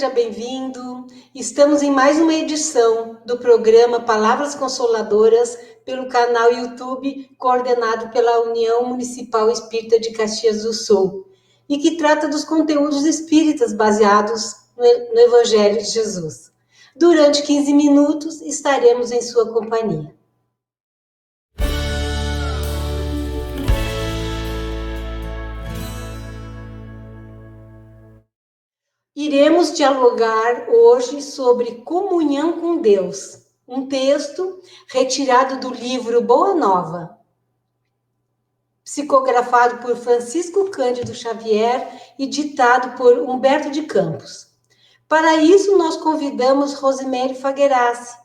seja bem-vindo. Estamos em mais uma edição do programa Palavras Consoladoras pelo canal YouTube coordenado pela União Municipal Espírita de Caxias do Sul e que trata dos conteúdos espíritas baseados no Evangelho de Jesus. Durante 15 minutos estaremos em sua companhia. Iremos dialogar hoje sobre comunhão com Deus, um texto retirado do livro Boa Nova, psicografado por Francisco Cândido Xavier e ditado por Humberto de Campos. Para isso, nós convidamos Rosemary Figueirassi,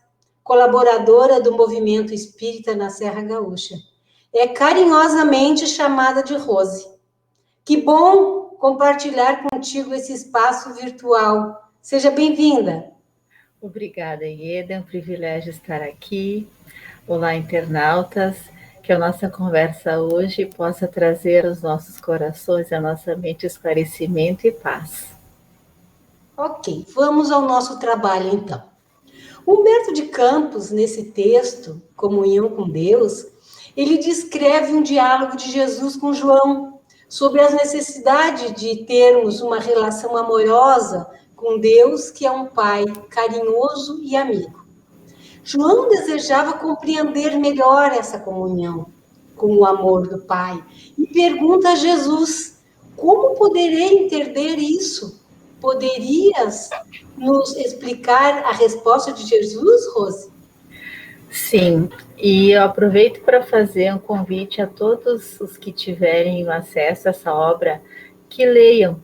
colaboradora do Movimento Espírita na Serra Gaúcha. É carinhosamente chamada de Rose. Que bom compartilhar contigo esse espaço virtual. Seja bem-vinda. Obrigada, Ieda. É um privilégio estar aqui. Olá, internautas. Que a nossa conversa hoje possa trazer aos nossos corações, à nossa mente, esclarecimento e paz. Ok, vamos ao nosso trabalho, então. Humberto de Campos, nesse texto, Comunhão com Deus, ele descreve um diálogo de Jesus com João sobre a necessidade de termos uma relação amorosa com Deus, que é um pai carinhoso e amigo. João desejava compreender melhor essa comunhão com o amor do pai e pergunta a Jesus: como poderei entender isso? Poderias nos explicar a resposta de Jesus, Rose? Sim, e eu aproveito para fazer um convite a todos os que tiverem acesso a essa obra, que leiam,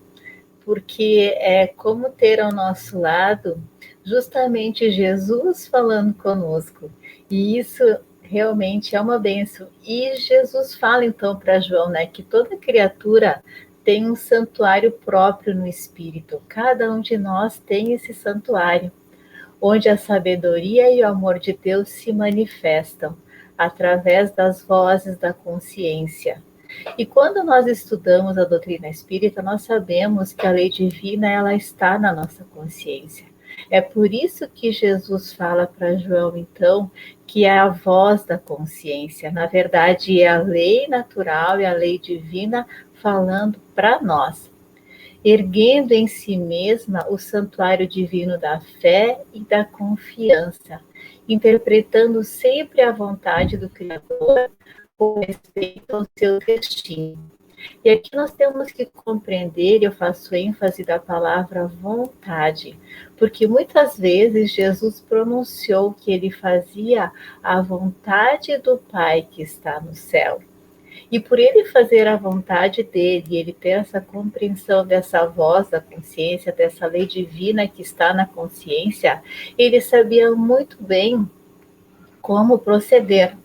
porque é como ter ao nosso lado justamente Jesus falando conosco, e isso realmente é uma bênção. E Jesus fala então para João, né, que toda criatura tem um santuário próprio no Espírito, cada um de nós tem esse santuário, onde a sabedoria e o amor de Deus se manifestam através das vozes da consciência. E quando nós estudamos a doutrina espírita, nós sabemos que a lei divina ela está na nossa consciência. É por isso que Jesus fala para João, então, que é a voz da consciência. Na verdade, é a lei natural e a lei divina falando para nós, erguendo em si mesma o santuário divino da fé e da confiança, interpretando sempre a vontade do Criador com respeito ao seu destino. E aqui nós temos que compreender, eu faço ênfase da palavra vontade, porque muitas vezes Jesus pronunciou que ele fazia a vontade do Pai que está no céu. E por ele fazer a vontade dele, ele ter essa compreensão dessa voz da consciência, dessa lei divina que está na consciência, ele sabia muito bem como proceder.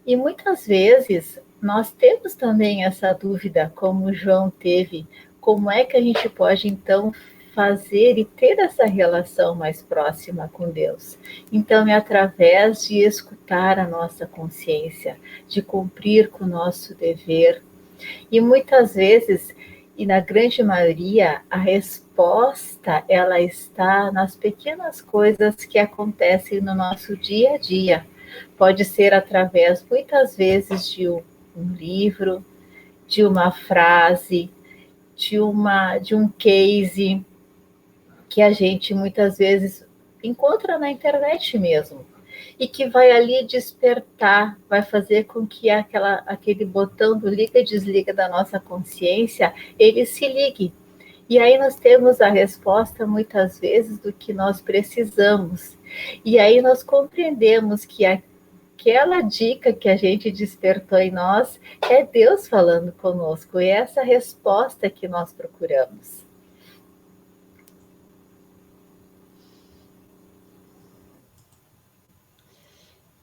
E muitas vezes nós temos também essa dúvida, como João teve, como é que a gente pode então fazer e ter essa relação mais próxima com Deus? Então é através de escutar a nossa consciência, de cumprir com o nosso dever. E muitas vezes, e na grande maioria, a resposta ela está nas pequenas coisas que acontecem no nosso dia a dia. Pode ser através, muitas vezes, de um livro, de uma frase, de um case que a gente muitas vezes encontra na internet mesmo, e que vai ali despertar, vai fazer com que aquele botão do liga e desliga da nossa consciência, ele se ligue. E aí nós temos a resposta, muitas vezes, do que nós precisamos. E aí nós compreendemos que aquela dica que a gente despertou em nós é Deus falando conosco, e é essa resposta que nós procuramos.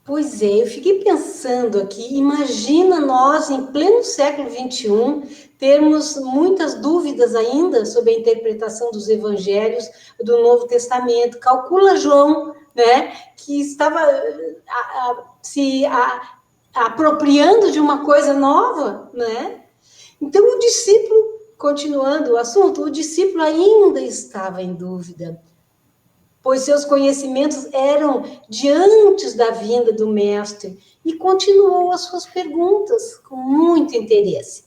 Pois é, eu fiquei pensando aqui, imagina nós, em pleno século XXI, termos muitas dúvidas ainda sobre a interpretação dos evangelhos do Novo Testamento. Calcula João, né, que estava se apropriando de uma coisa nova, né? Então o discípulo Continuando o assunto, o discípulo ainda estava em dúvida, pois seus conhecimentos eram de antes da vinda do mestre, e continuou as suas perguntas com muito interesse.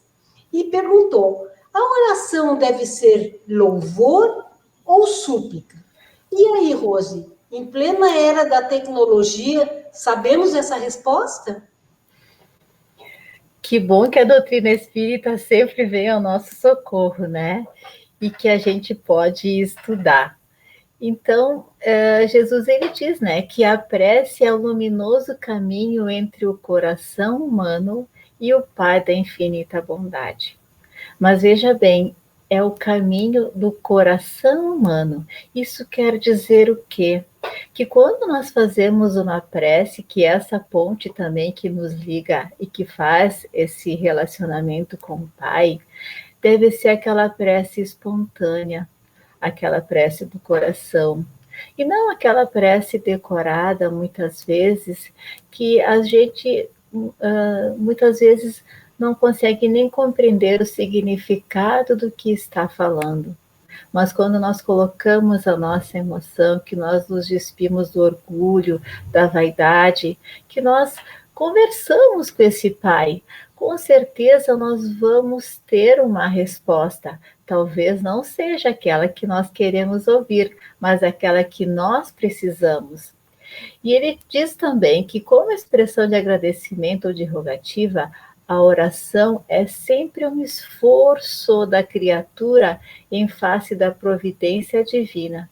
E perguntou: a oração deve ser louvor ou súplica? E aí, Rose, em plena era da tecnologia, sabemos essa resposta? Que bom que a doutrina espírita sempre vem ao nosso socorro, né? E que a gente pode estudar. Então, Jesus ele diz, né, que a prece é o luminoso caminho entre o coração humano e o Pai da infinita bondade. Mas veja bem, é o caminho do coração humano. Isso quer dizer o quê? Que quando nós fazemos uma prece, que é essa ponte também que nos liga e que faz esse relacionamento com o Pai, deve ser aquela prece espontânea, aquela prece do coração. E não aquela prece decorada, muitas vezes, que a gente muitas vezes não consegue nem compreender o significado do que está falando. Mas quando nós colocamos a nossa emoção, que nós nos despimos do orgulho, da vaidade, que nós conversamos com esse Pai, com certeza nós vamos ter uma resposta. Talvez não seja aquela que nós queremos ouvir, mas aquela que nós precisamos. E ele diz também que, como expressão de agradecimento ou de rogativa, a oração é sempre um esforço da criatura em face da providência divina.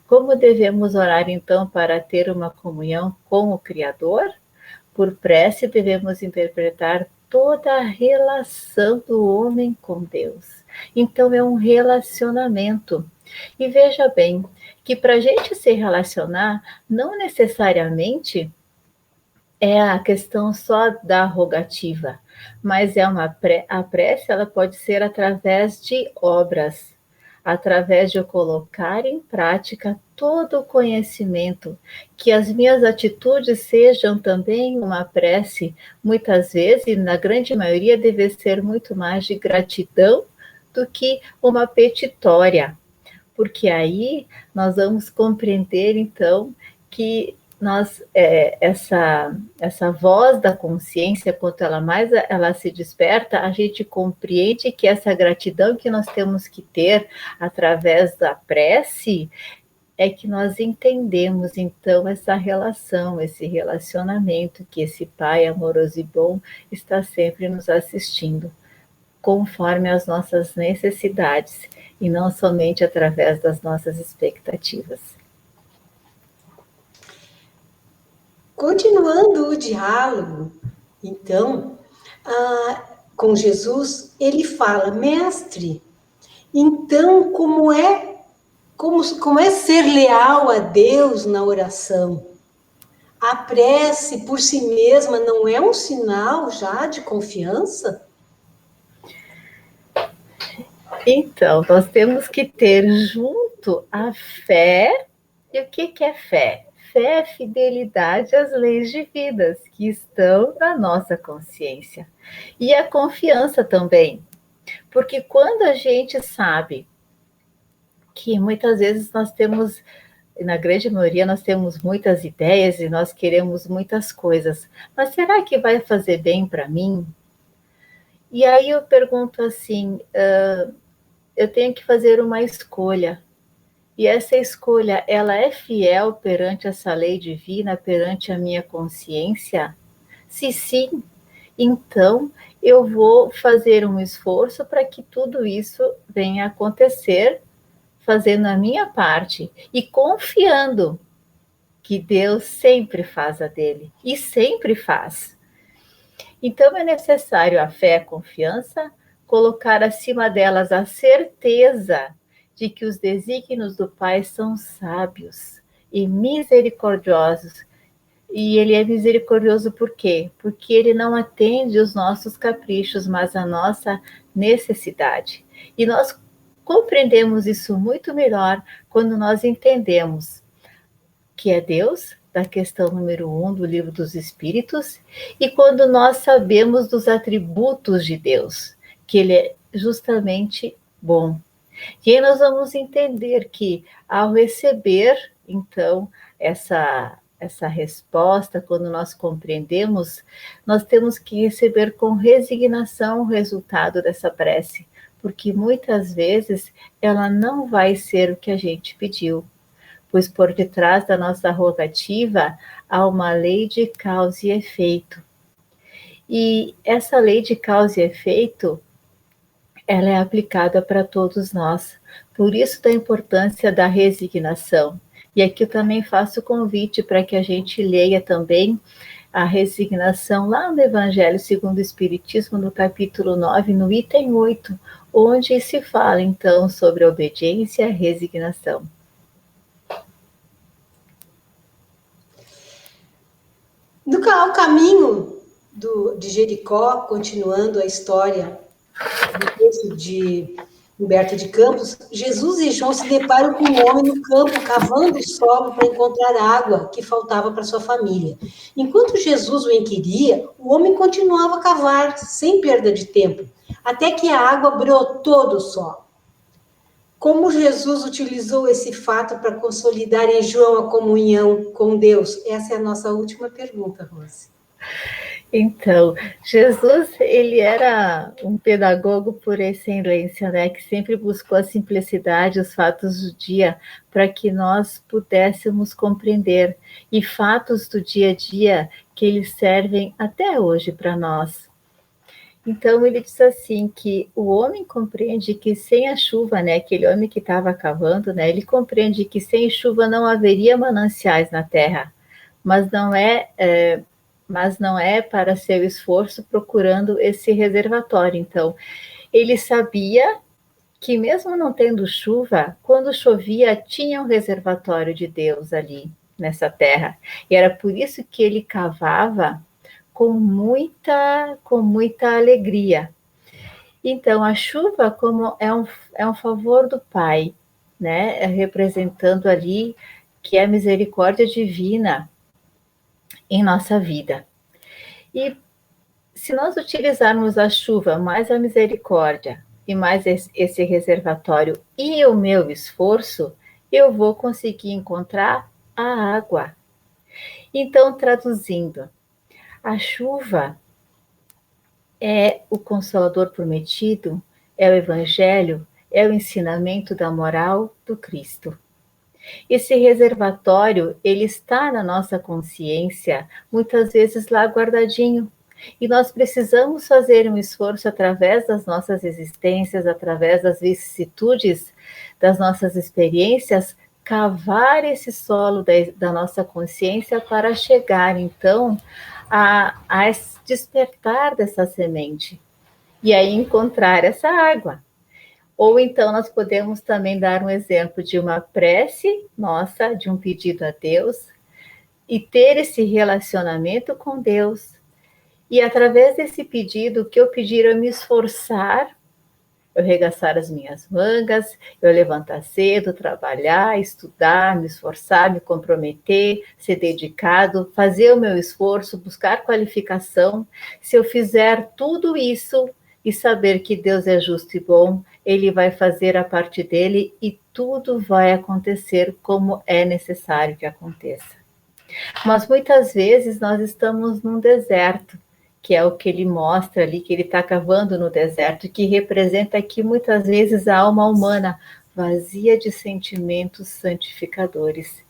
Como devemos orar, então, para ter uma comunhão com o Criador? Por prece, devemos interpretar toda a relação do homem com Deus. Então, é um relacionamento. E veja bem, que para a gente se relacionar, não necessariamente é a questão só da rogativa, mas a prece ela pode ser através de obras, através de eu colocar em prática todo o conhecimento, que as minhas atitudes sejam também uma prece, muitas vezes, e na grande maioria, deve ser muito mais de gratidão do que uma petitória, porque aí nós vamos compreender, então, que essa voz da consciência, quanto ela se desperta, a gente compreende que essa gratidão que nós temos que ter através da prece é que nós entendemos, então, essa relação, esse relacionamento, que esse Pai amoroso e bom está sempre nos assistindo, conforme as nossas necessidades, e não somente através das nossas expectativas. Continuando o diálogo, então, com Jesus, ele fala: mestre, então como é ser leal a Deus na oração? A prece por si mesma não é um sinal já de confiança? Então, nós temos que ter junto a fé. E o que é fé? Fé é fidelidade às leis divinas que estão na nossa consciência. E a confiança também. Porque quando a gente sabe que muitas vezes nós temos, na grande maioria, nós temos muitas ideias e nós queremos muitas coisas, mas será que vai fazer bem para mim? E aí eu pergunto assim, eu tenho que fazer uma escolha. E essa escolha, ela é fiel perante essa lei divina, perante a minha consciência? Se sim, então eu vou fazer um esforço para que tudo isso venha a acontecer, fazendo a minha parte e confiando que Deus sempre faz a dele e sempre faz. Então é necessário a fé, a confiança, colocar acima delas a certeza de que os desígnios do Pai são sábios e misericordiosos. E ele é misericordioso por quê? Porque ele não atende os nossos caprichos, mas a nossa necessidade. E nós compreendemos isso muito melhor quando nós entendemos que é Deus, da questão número 1 do Livro dos Espíritos, e quando nós sabemos dos atributos de Deus, que ele justamente bom. E aí nós vamos entender que ao receber, então, essa resposta, quando nós compreendemos, nós temos que receber com resignação o resultado dessa prece, porque muitas vezes ela não vai ser o que a gente pediu, pois por detrás da nossa rogativa há uma lei de causa e efeito. E essa lei de causa e efeito, ela é aplicada para todos nós. Por isso da importância da resignação. E aqui eu também faço o convite para que a gente leia também a resignação lá no Evangelho segundo o Espiritismo, no capítulo 9, no item 8, onde se fala então sobre a obediência e a resignação. Ao caminho de Jericó, continuando a história do texto de Humberto de Campos, Jesus e João se deparam com um homem no campo cavando o solo para encontrar água que faltava para sua família. Enquanto Jesus o inquiria, o homem continuava a cavar, sem perda de tempo, até que a água brotou do solo. Como Jesus utilizou esse fato para consolidar em João a comunhão com Deus? Essa é a nossa última pergunta, Rose. Então, Jesus, ele era um pedagogo por excelência, né? Que sempre buscou a simplicidade, os fatos do dia, para que nós pudéssemos compreender. E fatos do dia a dia que eles servem até hoje para nós. Então, ele diz assim, que o homem compreende que sem a chuva, né? Aquele homem que estava cavando, né? Ele compreende que sem chuva não haveria mananciais na terra. Mas não é para seu esforço procurando esse reservatório. Então, ele sabia que mesmo não tendo chuva, quando chovia, tinha um reservatório de Deus ali nessa terra. E era por isso que ele cavava com muita alegria. Então, a chuva como é um favor do Pai, né? Representando ali que é a misericórdia divina em nossa vida. E se nós utilizarmos a chuva mais a misericórdia e mais esse reservatório e o meu esforço, eu vou conseguir encontrar a água. Então, traduzindo, a chuva é o Consolador prometido, é o Evangelho, é o ensinamento da moral do Cristo. Esse reservatório, ele está na nossa consciência, muitas vezes lá guardadinho. E nós precisamos fazer um esforço através das nossas existências, através das vicissitudes das nossas experiências, cavar esse solo da nossa consciência para chegar, então, a despertar dessa semente. E aí encontrar essa água. Ou então nós podemos também dar um exemplo de uma prece nossa, de um pedido a Deus, e ter esse relacionamento com Deus. E através desse pedido, o que eu pedir, eu me esforçar, eu regaçar as minhas mangas, eu levantar cedo, trabalhar, estudar, me esforçar, me comprometer, ser dedicado, fazer o meu esforço, buscar qualificação. Se eu fizer tudo isso e saber que Deus é justo e bom, Ele vai fazer a parte dele e tudo vai acontecer como é necessário que aconteça. Mas muitas vezes nós estamos num deserto, que é o que ele mostra ali, que ele está cavando no deserto, que representa aqui muitas vezes a alma humana vazia de sentimentos santificadores.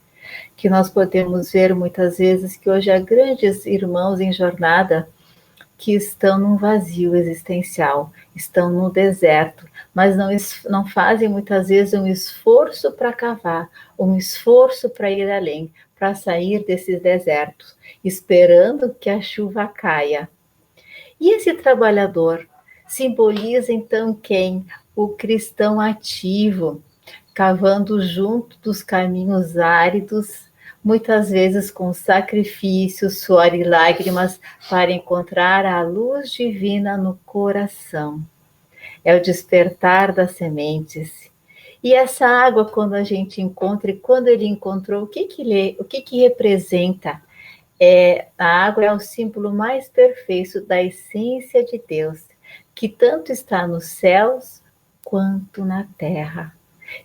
Que nós podemos ver muitas vezes que hoje há grandes irmãos em jornada que estão num vazio existencial, estão no deserto, mas não fazem muitas vezes um esforço para cavar, um esforço para ir além, para sair desses desertos, esperando que a chuva caia. E esse trabalhador simboliza então quem? O cristão ativo, cavando junto dos caminhos áridos, muitas vezes com sacrifício, suor e lágrimas, para encontrar a luz divina no coração. É o despertar das sementes. E essa água, quando a gente encontra, e quando ele encontrou, o que representa? A água é o símbolo mais perfeito da essência de Deus, que tanto está nos céus quanto na terra.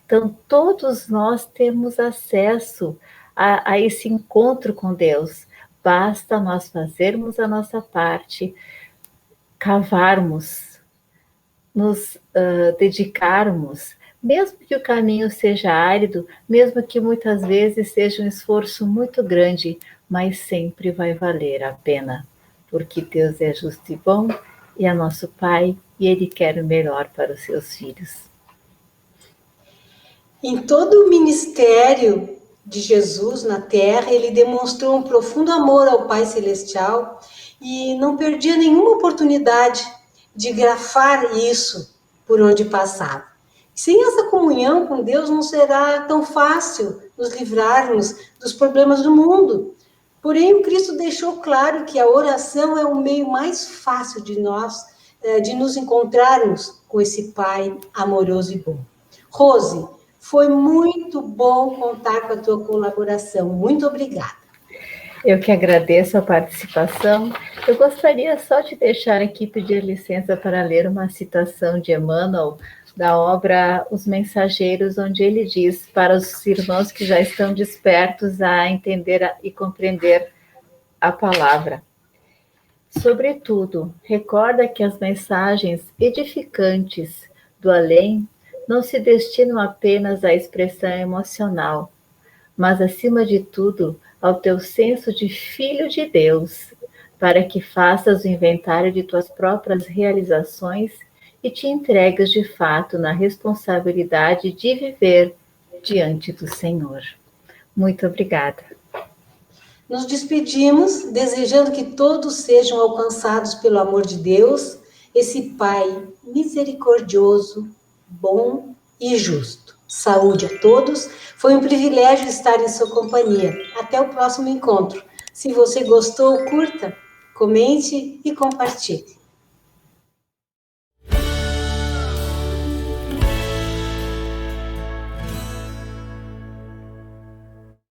Então, todos nós temos acesso a esse encontro com Deus. Basta nós fazermos a nossa parte, cavarmos, nos dedicarmos, mesmo que o caminho seja árido, mesmo que muitas vezes seja um esforço muito grande, mas sempre vai valer a pena, porque Deus é justo e bom, e é nosso Pai, e Ele quer o melhor para os seus filhos. Em todo o ministério de Jesus na Terra, ele demonstrou um profundo amor ao Pai Celestial e não perdia nenhuma oportunidade de grafar isso por onde passava. Sem essa comunhão com Deus, não será tão fácil nos livrarmos dos problemas do mundo. Porém, o Cristo deixou claro que a oração é o meio mais fácil de nós, de nos encontrarmos com esse Pai amoroso e bom. Rose, foi muito bom contar com a tua colaboração. Muito obrigada. Eu que agradeço a participação. Eu gostaria só de deixar aqui, pedir licença para ler uma citação de Emmanuel, da obra Os Mensageiros, onde ele diz para os irmãos que já estão despertos a entender e compreender a palavra. Sobretudo, recorda que as mensagens edificantes do além não se destinam apenas à expressão emocional, mas, acima de tudo, ao teu senso de filho de Deus, para que faças o inventário de tuas próprias realizações e te entregues de fato na responsabilidade de viver diante do Senhor. Muito obrigada. Nos despedimos, desejando que todos sejam alcançados pelo amor de Deus, esse Pai misericordioso, bom e justo. Saúde a todos, foi um privilégio estar em sua companhia. Até o próximo encontro. Se você gostou, curta, comente e compartilhe.